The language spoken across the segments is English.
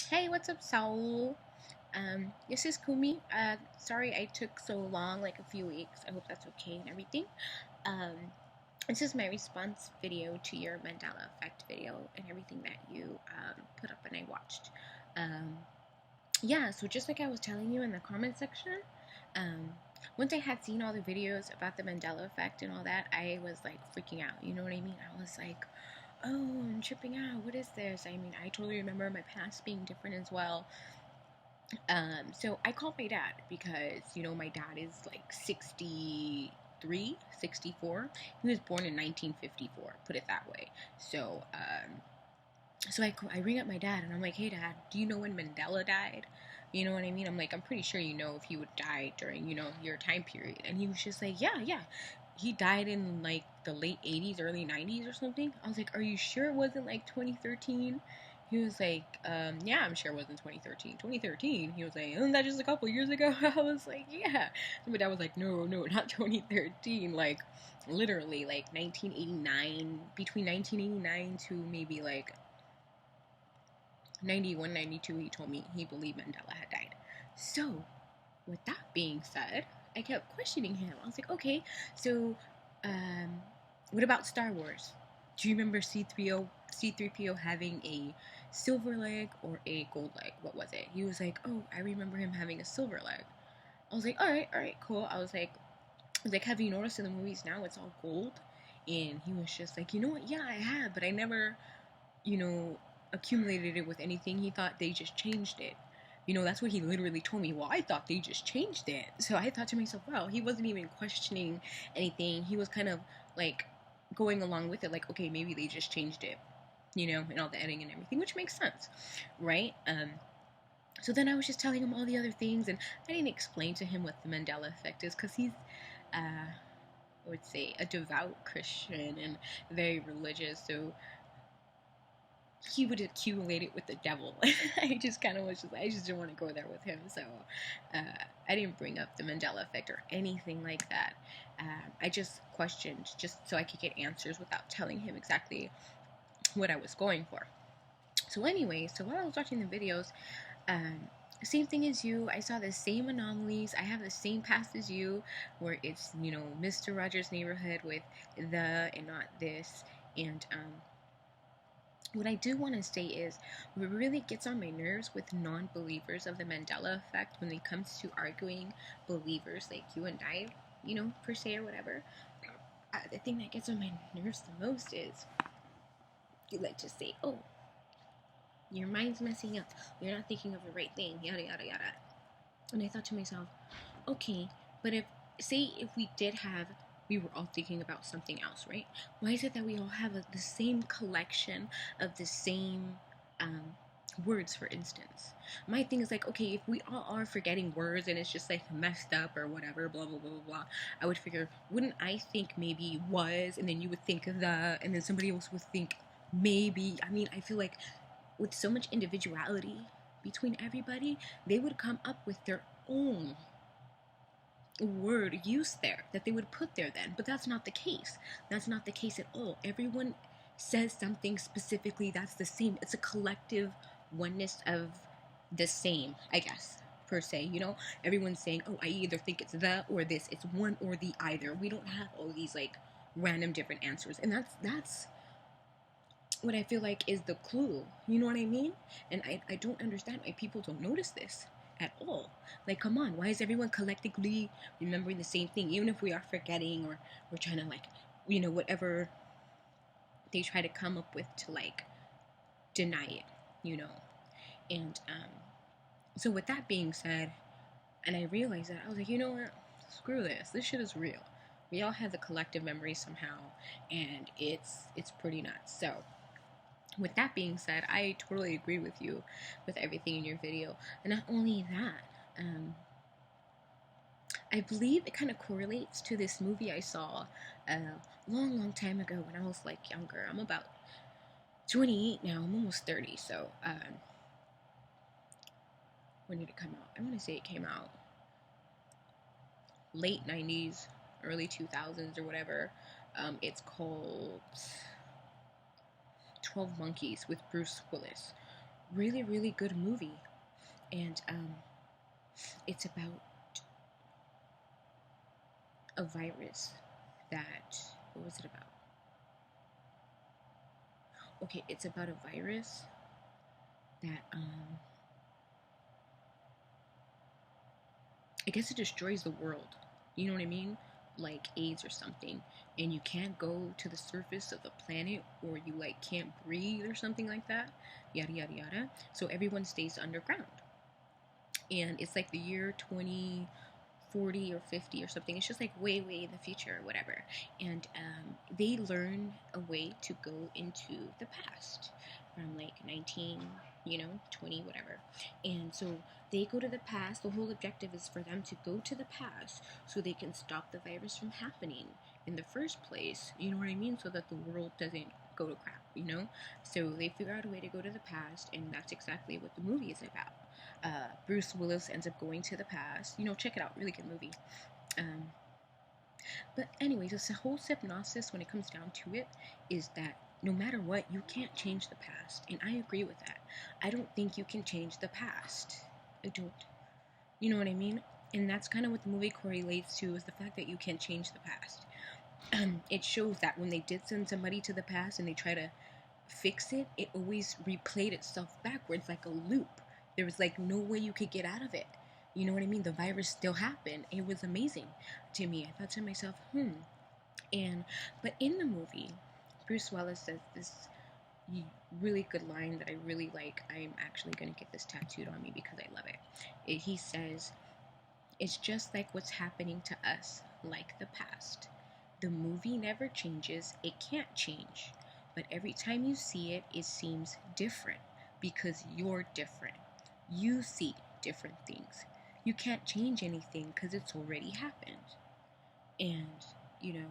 Hey, what's up, Saul? This is Kumi. Sorry I took so long, like a few weeks. I hope that's okay and everything. Um, this is my response video to your Mandela Effect video and everything that you put up and I watched. Um, yeah, so just like I was telling you in the comment section, um, once I had seen all the videos about the Mandela Effect and all that, I was like freaking out. You know what I mean? I was like, oh, I'm tripping out. What is this? I mean, I totally remember my past being different as well. So I called my dad because, my dad is like 63, 64. He was born in 1954, put it that way. So I ring up my dad and I'm like, hey, dad, do you know when Mandela died? You know what I mean? I'm like, I'm pretty sure you know if he would die during, your time period. And he was just like, yeah, yeah. He died in like the late 80s, early 90s or something. I was like, are you sure it wasn't like 2013? He was like, yeah, I'm sure it wasn't 2013. 2013? He was like, isn't that just a couple years ago? I was like, yeah. And my dad was like, no, not 2013. Like, literally, like 1989, between 1989 to maybe like 91, 92, he told me he believed Mandela had died. So, with that being said, I kept questioning him. I was like, okay, so um, what about Star Wars? Do you remember C3PO having a silver leg or a gold leg? What was it? He was like, oh, I remember him having a silver leg. I was like, all right, cool. I was like, have you noticed in the movies now it's all gold? And he was just like, you know what? Yeah, I have, but I never, you know, accumulated it with anything. He thought they just changed it. That's what he literally told me. Well, I thought they just changed it. So I thought to myself, wow, he wasn't even questioning anything. He was kind of like going along with it, like, okay, maybe they just changed it, and all the editing and everything, which makes sense, right? So then I was just telling him all the other things, and I didn't explain to him what the Mandela Effect is because he's, I would say, a devout Christian and very religious. So he would accumulate it with the devil. I just kind of I just didn't want to go there with him. So uh, I didn't bring up the Mandela Effect or anything like that. I just questioned just so I could get answers without telling him exactly what I was going for. So anyway, so while I was watching the videos, um, same thing as you. I saw the same anomalies. I have the same past as you, where it's Mr. Rogers' neighborhood with the and not this, and what I do want to say is what really gets on my nerves with non-believers of the Mandela effect when it comes to arguing believers like you and I, per se or whatever. The thing that gets on my nerves the most is you like to say, oh, your mind's messing up. You're not thinking of the right thing, yada, yada, yada. And I thought to myself, okay, but if we were all thinking about something else, right? Why is it that we all have the same collection of the same um, words, for instance? My thing is like, okay, if we all are forgetting words and it's just like messed up or whatever, blah, blah, blah, blah, blah, I would figure, wouldn't I think maybe was, and then you would think the, and then somebody else would think maybe. I mean, I feel like with so much individuality between everybody, they would come up with their own word used there that they would put there then. But that's not the case. That's not the case at all. Everyone says something specifically that's the same. It's a collective oneness of the same, I guess, per se. Everyone's saying, oh, I either think it's the or this. It's one or the either. We don't have all these like random different answers. And that's what I feel like is the clue. You know what I mean? And I don't understand why people don't notice this at all. Like, come on, why is everyone collectively remembering the same thing? Even if we are forgetting or we're trying to, like, whatever they try to come up with to, like, deny it. And so, with that being said, and I realized that, I was like, you know what? Screw this. This shit is real. We all have the collective memory somehow, and it's pretty nuts. So, with that being said, I totally agree with you with everything in your video. And not only that, I believe it kind of correlates to this movie I saw a long time ago when I was like younger. I'm about 28 now. I'm almost 30. So when did it come out? I want to say it came out late 90s, early 2000s or whatever. It's called 12 Monkeys with Bruce Willis. really, really good movie. And it's about a virus that, what was it about? Okay, it's about a virus that I guess it destroys the world. You know what I mean? Like AIDS or something. And you can't go to the surface of the planet, or you like can't breathe or something like that. Yada yada yada. So everyone stays underground. And it's like the year 2040 or 50 or something. It's just like way, way in the future or whatever. And they learn a way to go into the past from like 19, 20, whatever. And so they go to the past. The whole objective is for them to go to the past so they can stop the virus from happening in the first place. You know what I mean? So that the world doesn't go to crap. So they figure out a way to go to the past, and that's exactly what the movie is about. Bruce Willis ends up going to the past. Check it out. Really good movie. Um, but anyways, the whole hypnosis, when it comes down to it, is that no matter what, you can't change the past. And I agree with that. I don't think you can change the past. I don't. You know what I mean? And that's kind of what the movie correlates to, is the fact that you can't change the past. It shows that when they did send somebody to the past and they try to fix it, it always replayed itself backwards like a loop. There was like no way you could get out of it. You know what I mean? The virus still happened. It was amazing to me. I thought to myself, but in the movie, Bruce Willis says this really good line that I really like. I'm actually going to get this tattooed on me because I love it. He says, "It's just like what's happening to us, like the past. The movie never changes, it can't change. But every time you see it, it seems different because you're different. You see different things. You can't change anything because it's already happened." And,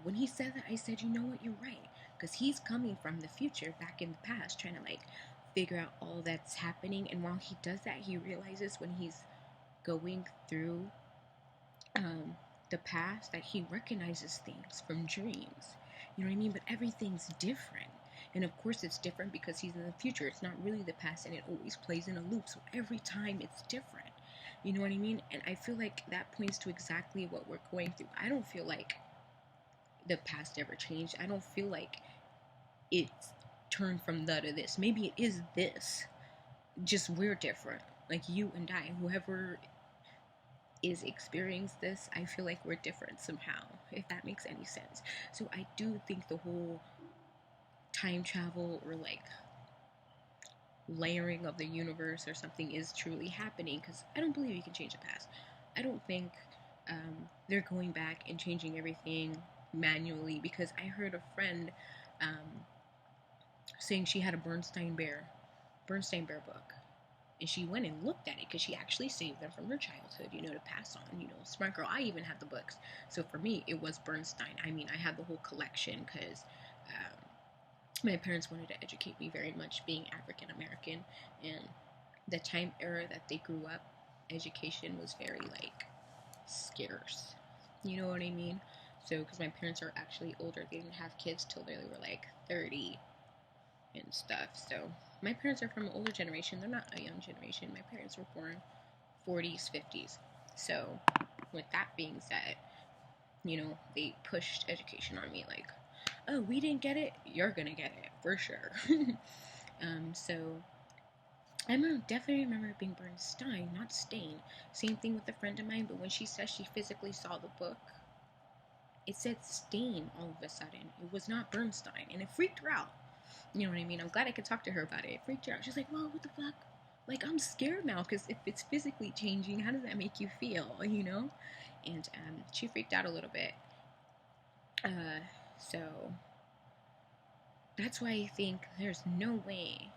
when he said that, I said, you know what, you're right. Because he's coming from the future back in the past, trying to, like, figure out all that's happening. And while he does that, he realizes when he's going through the past that he recognizes things from dreams. You know what I mean? But everything's different. And of course, it's different because he's in the future. It's not really the past, and it always plays in a loop. So every time it's different. You know what I mean? And I feel like that points to exactly what we're going through. I don't feel like the past ever changed. I don't feel like it's turned from that to this. Maybe it is this. Just we're different. Like you and I, whoever is experiencing this, I feel like we're different somehow, if that makes any sense. So I do think the whole time travel or like layering of the universe or something is truly happening, because I don't believe you can change the past. I don't think they're going back and changing everything manually, because I heard a friend saying she had a Bernstein Bear book, and she went and looked at it because she actually saved them from her childhood, to pass on. Smart girl. I even had the books, so for me it was Bernstein. I mean, I had the whole collection because my parents wanted to educate me very much, being African American, and the time era that they grew up, education was very like scarce. You know what I mean? So, because my parents are actually older, they didn't have kids till they were like 30 and stuff. So, my parents are from an older generation. They're not a young generation. My parents were born 40s, 50s. So, with that being said, they pushed education on me like, oh, we didn't get it, you're gonna get it for sure. So I definitely remember it being Bernstein, not Stain. Same thing with a friend of mine, but when she says she physically saw the book, it said Stain all of a sudden. It was not Bernstein, and it freaked her out. You know what I mean? I'm glad I could talk to her about it. It freaked her out. She's like, well, what the fuck? Like, I'm scared now, because if it's physically changing, how does that make you feel, And she freaked out a little bit. So that's why I think there's no way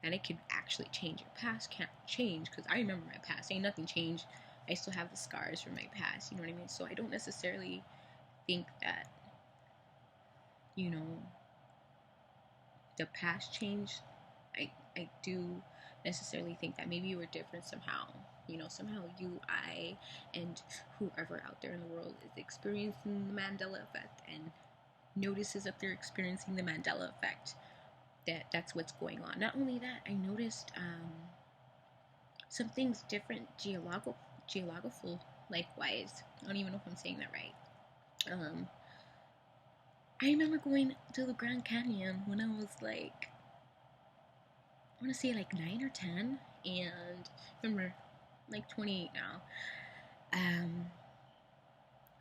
that it could actually change. Your past can't change, because I remember my past. Ain't nothing changed. I still have the scars from my past, you know what I mean? So I don't necessarily think that, the past changed. I do necessarily think that maybe you were different somehow. Somehow you, I, and whoever out there in the world is experiencing the Mandela Effect and notices that they're experiencing the Mandela Effect. that's what's going on. Not only that, I noticed some things different geographical likewise. I don't even know if I'm saying that right. I remember going to the Grand Canyon when I was like, I want to say like 9 or 10, and remember, like 28 now.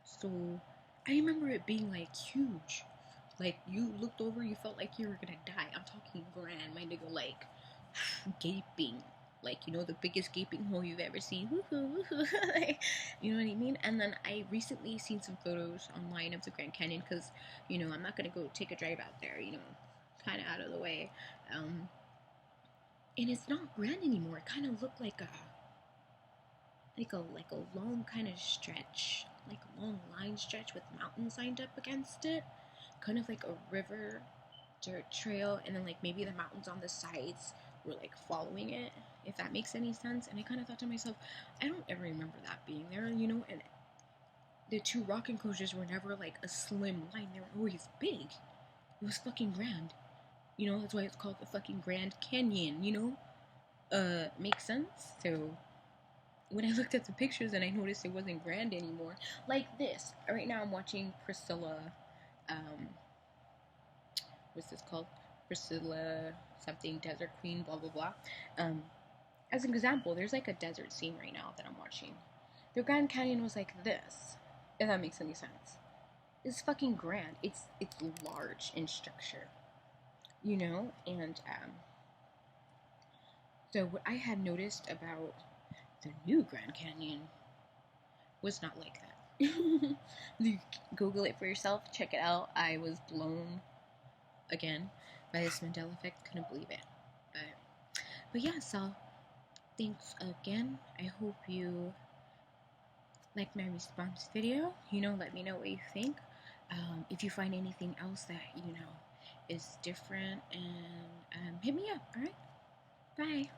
So I remember it being like huge. Like you looked over, you felt like you were gonna die. I'm talking grand, my nigga, like gaping, like the biggest gaping hole you've ever seen. Like, you know what I mean? And then I recently seen some photos online of the Grand Canyon because I'm not gonna go take a drive out there. Kind of out of the way. And it's not grand anymore. It kind of looked like a long kind of stretch, like a long line stretch with mountains lined up against it, kind of like a river dirt trail, and then like maybe the mountains on the sides were like following it, if that makes any sense. And I kind of thought to myself, I don't ever remember that being there, and the two rock enclosures were never like a slim line, they were always big. It was fucking grand. That's why it's called the fucking Grand Canyon. Makes sense. So when I looked at the pictures and I noticed it wasn't grand anymore, like this. Right now I'm watching Priscilla, what's this called? Priscilla something, Desert Queen, blah blah blah. As an example, there's like a desert scene right now that I'm watching. The Grand Canyon was like this, if that makes any sense. It's fucking grand. It's large in structure, and so what I had noticed about the new Grand Canyon was not like that. You Google it for yourself, check it out. I was blown again by this Mandela Effect. Couldn't believe it. But yeah, so thanks again. I hope you like my response video. Let me know what you think. If you find anything else that is different, and hit me up. All right, bye.